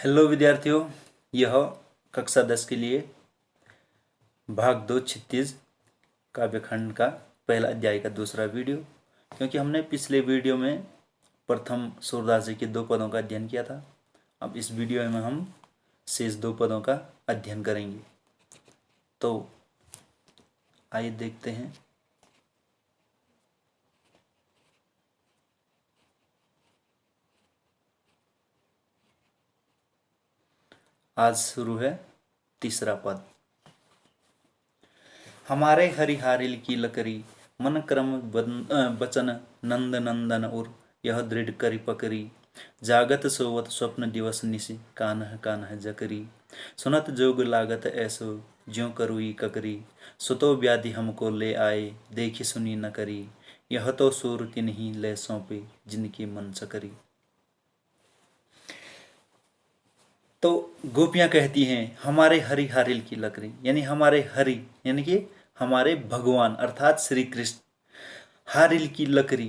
Hello विद्यार्थियों, यह कक्षा 10 के लिए भाग 2 क्षितिज काव्यखंड का पहला अध्याय का दूसरा वीडियो। क्योंकि हमने पिछले वीडियो में प्रथम सूरदास जी के 2 पदों का अध्ययन किया था, अब इस वीडियो में हम शेष 2 पदों का अध्ययन करेंगे। तो आइए देखते हैं। आज शुरू है तीसरा पद। हमारे हरिहारिल की लकड़ी मन क्रम बचन नंद नंदन उर यह दृढ़ करी पकरी जागत सोवत स्वप्न दिवस निशि कान्ह कान्ह जकरी सुनत जोग लागत ऐसो ज्यों करुई ककरी सुतो व्याधि हमको ले आए देखी सुनी न करी यह तो सूर तिन्हीं ले सौंपे जिनकी मन सकरी। तो गोपियां कहती हैं हमारे हरि हारिल की लकड़ी, यानी हमारे हरि यानी कि हमारे भगवान अर्थात श्री कृष्ण। हारिल की लकड़ी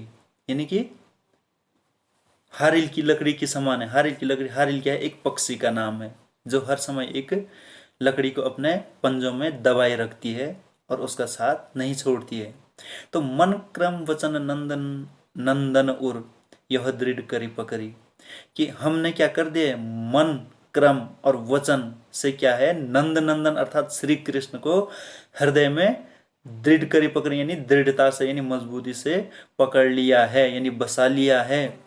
यानी कि हारिल की लकड़ी के समान है। हारिल की लकड़ी, हारिल क्या है? एक पक्षी का नाम है जो हर समय एक लकड़ी को अपने पंजों में दबाए रखती है और उसका साथ नहीं छोड़ती है। तो मन क्रम वचन नंदन नंदन उर यह दृढ़ करी पकड़ी, कि हमने क्या कर दिया? मन क्रम और वचन से क्या है? नंद नंदन अर्थात श्री कृष्ण को हृदय में दृढ़ करी पकड़ी, यानी दृढ़ता से यानी मजबूती से पकड़ लिया है, यानी बसा लिया है।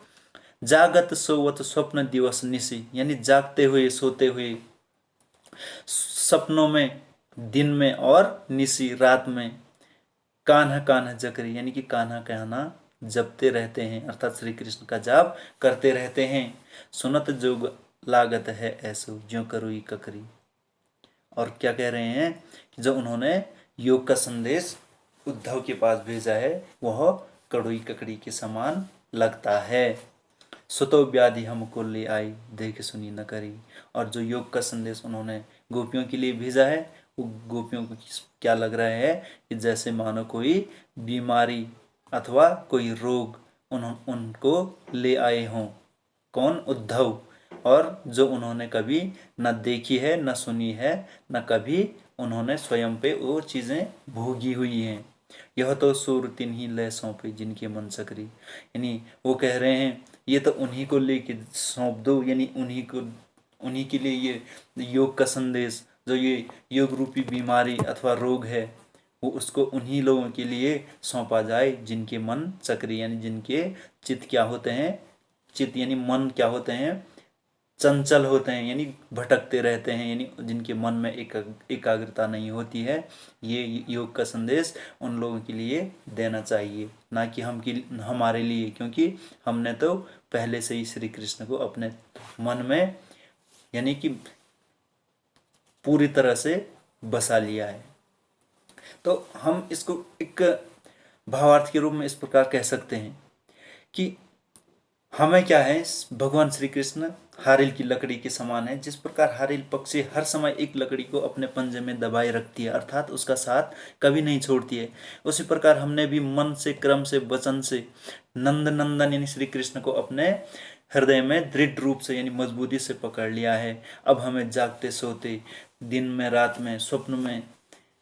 जागत सोवत स्वप्न दिवस निशि, यानी जागते हुए सोते हुए, सपनों में दिन में और निशि रात में, कान्हा कान्हा जकरी यानी कि कान्हा कान्हा जपते रहते हैं अर्थात श्री कृष्ण का जाप करते रहते हैं। सुनत जोग लागत है ऐसो ज्यों करुई ककरी। और क्या कह रहे हैं कि जो उन्होंने योग का संदेश उद्धव के पास भेजा है वह कड़ुई ककड़ी के समान लगता है। सुतो व्याधि हमको ले आई देख सुनी न करी। और जो योग का संदेश उन्होंने गोपियों के लिए भेजा है वो गोपियों को क्या लग रहा है कि जैसे मानो कोई बीमारी अथवा कोई रोग उनको ले आए हों। कौन? उद्धव। और जो उन्होंने कभी न देखी है, न सुनी है, न कभी उन्होंने स्वयं पे वो चीजें भोगी हुई हैं। यह तो सूर तिन्हीं ले सौंपे जिनके मन सकरी, यानी वो कह रहे हैं ये तो उन्हीं को लेके सौंप दो, यानी उन्हीं के लिए ये योग का संदेश, जो ये योग रूपी बीमारी अथवा रोग है वो उसको उन्हीं लोगों के लिए सौंपा जाए जिनके मन सक्रिय, यानी जिनके चित्त क्या होते हैं? चित्त यानी मन क्या होते हैं? चंचल होते हैं, यानी भटकते रहते हैं, यानी जिनके मन में एकाग्रता नहीं होती है। ये योग का संदेश उन लोगों के लिए देना चाहिए, ना कि हमारे लिए, क्योंकि हमने तो पहले से ही श्री कृष्ण को अपने मन में यानी कि पूरी तरह से बसा लिया है। तो हम इसको एक भावार्थ के रूप में इस प्रकार कह सकते हैं कि हमें क्या है? भगवान श्री कृष्ण हारिल की लकड़ी के समान है। जिस प्रकार हारिल पक्षी हर समय एक लकड़ी को अपने पंजे में दबाए रखती है अर्थात उसका साथ कभी नहीं छोड़ती है, उसी प्रकार हमने भी मन से, क्रम से, वचन से नंद नंदन यानी श्री कृष्ण को अपने हृदय में दृढ़ रूप से यानी मजबूती से पकड़ लिया है। अब हमें जागते सोते, दिन में, रात में, स्वप्न में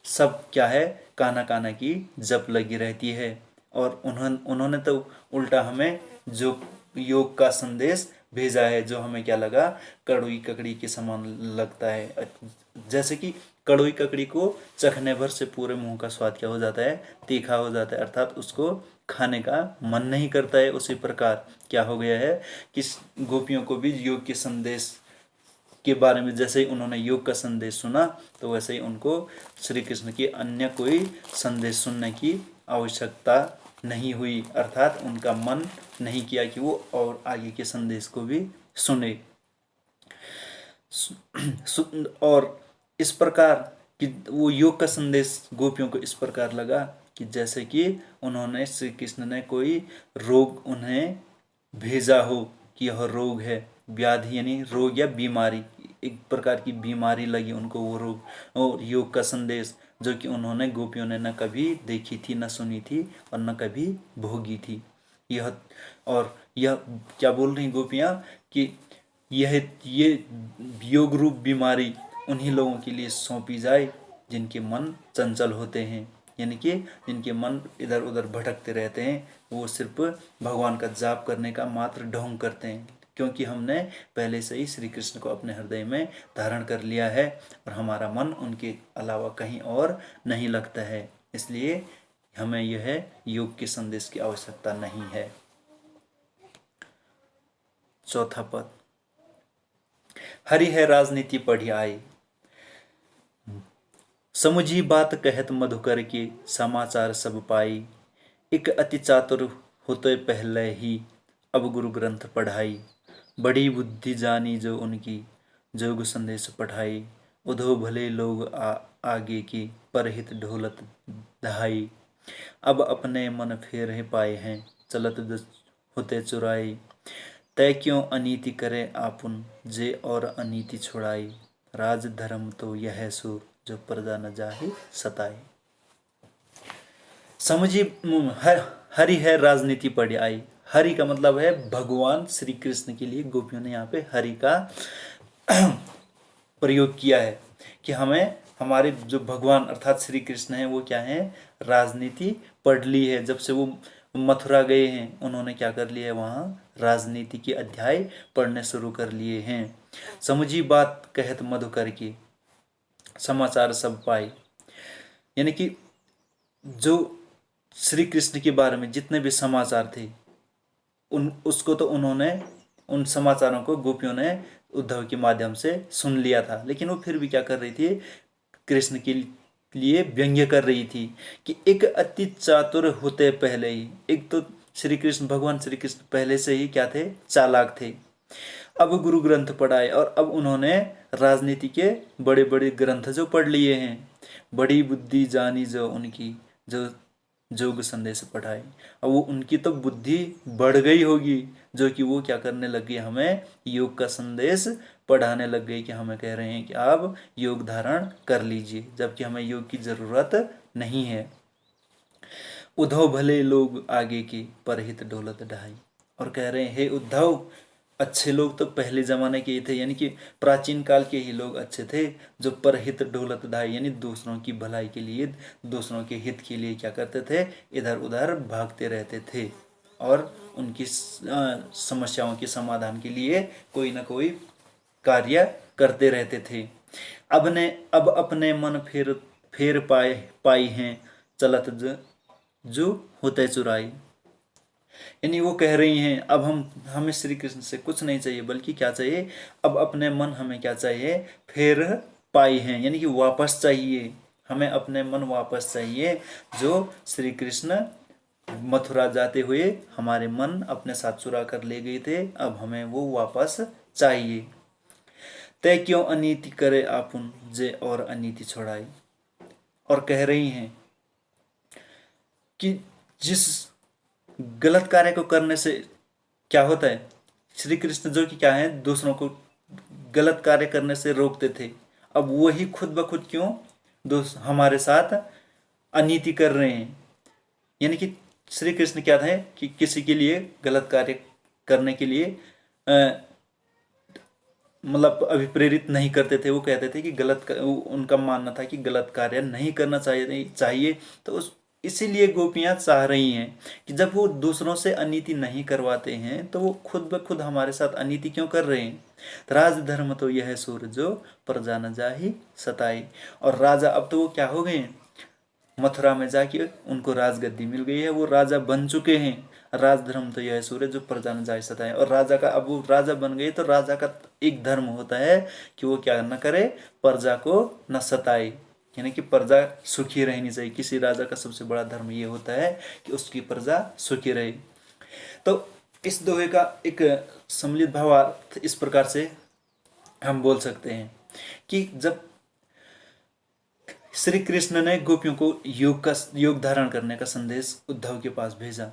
सब क्या है? कान्हा कान्हा की जप लगी रहती है। और उन्होंने तो उल्टा हमें जो योग का संदेश भेजा है जो हमें क्या लगा? कड़ुई ककड़ी के समान लगता है। जैसे कि कड़ुई ककड़ी को चखने भर से पूरे मुंह का स्वाद क्या हो जाता है? तीखा हो जाता है अर्थात उसको खाने का मन नहीं करता है। उसी प्रकार क्या हो गया है कि गोपियों को भी योग के संदेश के बारे में जैसे ही उन्होंने योग का संदेश सुना तो वैसे ही उनको श्री कृष्ण की अन्य कोई संदेश सुनने की आवश्यकता नहीं हुई, अर्थात उनका मन नहीं किया कि वो और आगे के संदेश को भी सुने। और इस प्रकार कि वो योग का संदेश गोपियों को इस प्रकार लगा कि जैसे कि उन्होंने श्री कृष्ण ने कोई रोग उन्हें भेजा हो कि यह रोग है, व्याधि यानी रोग या बीमारी, एक प्रकार की बीमारी लगी उनको वो रोग। और योग का संदेश जो कि उन्होंने गोपियों ने न कभी देखी थी, न सुनी थी और न कभी भोगी थी। यह क्या बोल रही गोपियां कि ये योग रूप बीमारी उन्हीं लोगों के लिए सौंपी जाए जिनके मन चंचल होते हैं, यानी कि जिनके मन इधर उधर भटकते रहते हैं। वो सिर्फ भगवान का जाप करने का मात्र ढोंग करते हैं, क्योंकि हमने पहले से ही श्री कृष्ण को अपने हृदय में धारण कर लिया है और हमारा मन उनके अलावा कहीं और नहीं लगता है। इसलिए हमें यह योग के संदेश की आवश्यकता नहीं है। चौथा पद, हरि है राजनीति पढ़ी आई, समुझी बात कहत मधुकर के, समाचार सब पाई। एक अति चातुर होते पहले ही, अब गुरु ग्रंथ पढ़ाई। बड़ी बुद्धि जानी जो उनकी, जोग संदेश पढ़ाई। उधो भले लोग आगे की, परहित ढोलत दहाई। अब अपने मन फेर पाए हैं, चलत होते चुराई। तय क्यों अनीति करे आपुन, जे और अनीति छुड़ाई। राज धर्म तो यह सूर, जो प्रजा न जाहि सताई। समझी हरि है राजनीति पढ़ आई। हरि का मतलब है भगवान श्री कृष्ण के लिए गोपियों ने यहाँ पे हरि का प्रयोग किया है कि हमें हमारे जो भगवान अर्थात श्री कृष्ण है वो क्या है, राजनीति पढ़ ली है। जब से वो मथुरा गए हैं उन्होंने क्या कर लिया है, वहाँ राजनीति के अध्याय पढ़ने शुरू कर लिए हैं। समझी बात कहत मधुकर की, समाचार सब पाई। यानी कि जो श्री कृष्ण के बारे में जितने भी समाचार थे उसको तो उन्होंने, उन समाचारों को गोपियों ने उद्धव के माध्यम से सुन लिया था, लेकिन वो फिर भी क्या कर रही थी, कृष्ण के लिए व्यंग्य कर रही थी कि एक अति चातुर होते पहले ही, एक तो श्री कृष्ण भगवान श्री कृष्ण पहले से ही क्या थे, चालाक थे। अब गुरु ग्रंथ पढ़ाए और अब उन्होंने राजनीति के बड़े बड़े ग्रंथ जो पढ़ लिए हैं। बड़ी बुद्धि जानी जो उनकी, जो जोग संदेश पढ़ाए। अब वो उनकी तो बुद्धि बढ़ गई होगी, जो कि वो क्या करने लग गई, हमें योग का संदेश पढ़ाने लग गई कि हमें कह रहे हैं कि आप योग धारण कर लीजिए, जबकि हमें योग की जरूरत नहीं है। उद्धव भले लोग आगे की, परहित ढोलत ढाई। और कह रहे हैं हे उद्धव, अच्छे लोग तो पहले जमाने के ही थे, यानी कि प्राचीन काल के ही लोग अच्छे थे, जो परहित ढोलत ढाई यानी दूसरों की भलाई के लिए, दूसरों के हित के लिए क्या करते थे, इधर उधर भागते रहते थे और उनकी समस्याओं के समाधान के लिए कोई ना कोई कार्य करते रहते थे। अब अपने मन फेर पाई हैं, चलत जो होते चुराई। यानी वो कह रही हैं अब हमें श्री कृष्ण से कुछ नहीं चाहिए, बल्कि क्या चाहिए, अब अपने मन हमें क्या चाहिए, फेर पाई हैं, यानी कि वापस चाहिए, हमें अपने मन वापस चाहिए। जो श्री कृष्ण मथुरा जाते हुए हमारे मन अपने साथ चुरा कर ले गए थे, अब हमें वो वापस चाहिए। तय क्यों अनीति करे आपुन, जे और अनीति छोड़ाई। और कह रही हैं कि जिस गलत कार्य को करने से क्या होता है, श्री कृष्ण जो कि क्या है, दूसरों को गलत कार्य करने से रोकते थे, अब वही खुद ब खुद क्यों हमारे साथ अनीति कर रहे हैं। यानी कि श्री कृष्ण क्या था कि किसी के लिए गलत कार्य करने के लिए मतलब अभिप्रेरित नहीं करते थे। वो कहते थे कि उनका मानना था कि गलत कार्य नहीं करना चाहिए। तो इसीलिए गोपियां चाह रही हैं कि जब वो दूसरों से अनीति नहीं करवाते हैं तो वो खुद ब खुद हमारे साथ अनीति क्यों कर रहे हैं। राज धर्म तो यह सूर, जो प्रजा न जाहि सताई। और राजा अब तो वो क्या हो गए, मथुरा में जाके उनको राजगद्दी मिल गई है, वो राजा बन चुके हैं। राजधर्म तो यह सूर्य, जो प्रजा न जाए सताए। और राजा का, अब वो राजा बन गए तो राजा का एक धर्म होता है कि वो क्या न करे, प्रजा को न सताए, यानी कि प्रजा सुखी रहनी चाहिए। किसी राजा का सबसे बड़ा धर्म ये होता है कि उसकी प्रजा सुखी रहे। तो इस दोहे का एक सम्मिलित भावार्थ इस प्रकार से हम बोल सकते हैं कि जब श्री कृष्ण ने गोपियों को योग धारण करने का संदेश उद्धव के पास भेजा,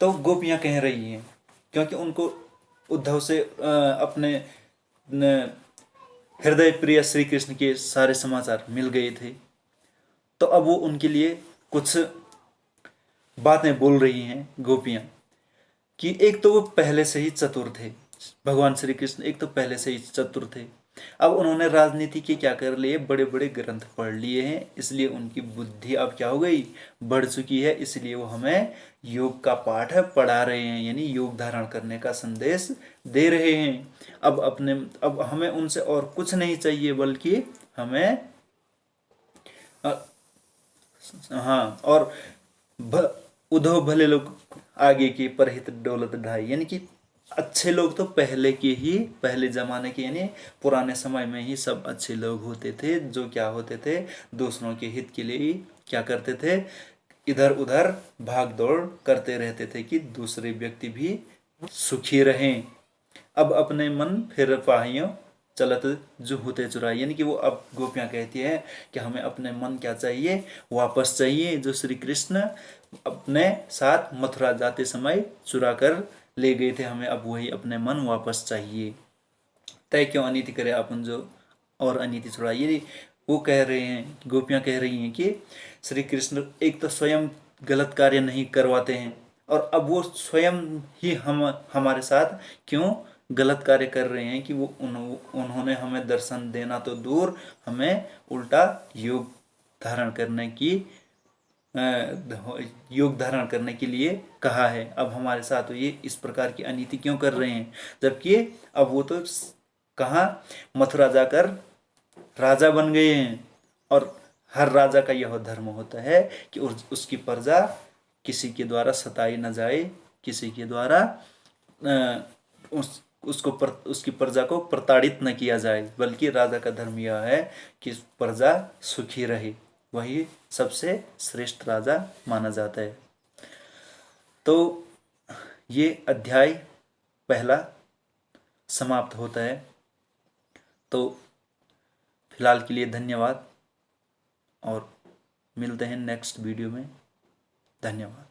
तो गोपियां कह रही हैं, क्योंकि उनको उद्धव से अपने हृदय प्रिय श्री कृष्ण के सारे समाचार मिल गए थे, तो अब वो उनके लिए कुछ बातें बोल रही हैं गोपियां कि एक तो वो पहले से ही चतुर थे, भगवान श्री कृष्ण एक तो पहले से ही चतुर थे, अब उन्होंने राजनीति के क्या कर लिए, बड़े बड़े ग्रंथ पढ़ लिए हैं, इसलिए उनकी बुद्धि अब क्या हो गई, बढ़ चुकी है, इसलिए वो हमें योग का पाठ पढ़ा रहे हैं, यानी योग धारण करने का संदेश दे रहे हैं। अब हमें उनसे और कुछ नहीं चाहिए, बल्कि हमें हाँ, और उधो भले लोग आगे की परहित दौलत ढाई, यानी कि अच्छे लोग तो पहले जमाने के यानी पुराने समय में ही सब अच्छे लोग होते थे, जो क्या होते थे, दूसरों के हित के लिए क्या करते थे, इधर उधर भाग दौड़ करते रहते थे कि दूसरे व्यक्ति भी सुखी रहें। अब अपने मन फिर पाहियों चलत जो होते चुराई, यानी कि वो अब गोपियां कहती है कि हमें अपने मन क्या चाहिए, वापस चाहिए, जो श्री कृष्ण अपने साथ मथुरा जाते समय चुरा कर ले गए थे, हमें अब वही अपने मन वापस चाहिए। तय क्यों अनीति करे अपन जो और अनीति छुड़ाइए, वो कह रहे हैं, गोपियां कह रही हैं कि श्री कृष्ण एक तो स्वयं गलत कार्य नहीं करवाते हैं, और अब वो स्वयं ही हमारे साथ क्यों गलत कार्य कर रहे हैं कि उन्होंने हमें दर्शन देना तो दूर, हमें उल्टा योग धारण करने के लिए कहा है। अब हमारे साथ ये इस प्रकार की अनीति क्यों कर रहे हैं, जबकि अब वो तो कहाँ मथुरा जाकर राजा बन गए हैं, और हर राजा का यह धर्म होता है कि उसकी प्रजा किसी के द्वारा सताई न जाए, किसी के द्वारा उसकी प्रजा को प्रताड़ित न किया जाए, बल्कि राजा का धर्म यह है कि प्रजा सुखी रहे, वही सबसे श्रेष्ठ राजा माना जाता है। तो ये अध्याय पहला समाप्त होता है। तो फिलहाल के लिए धन्यवाद, और मिलते हैं नेक्स्ट वीडियो में। धन्यवाद।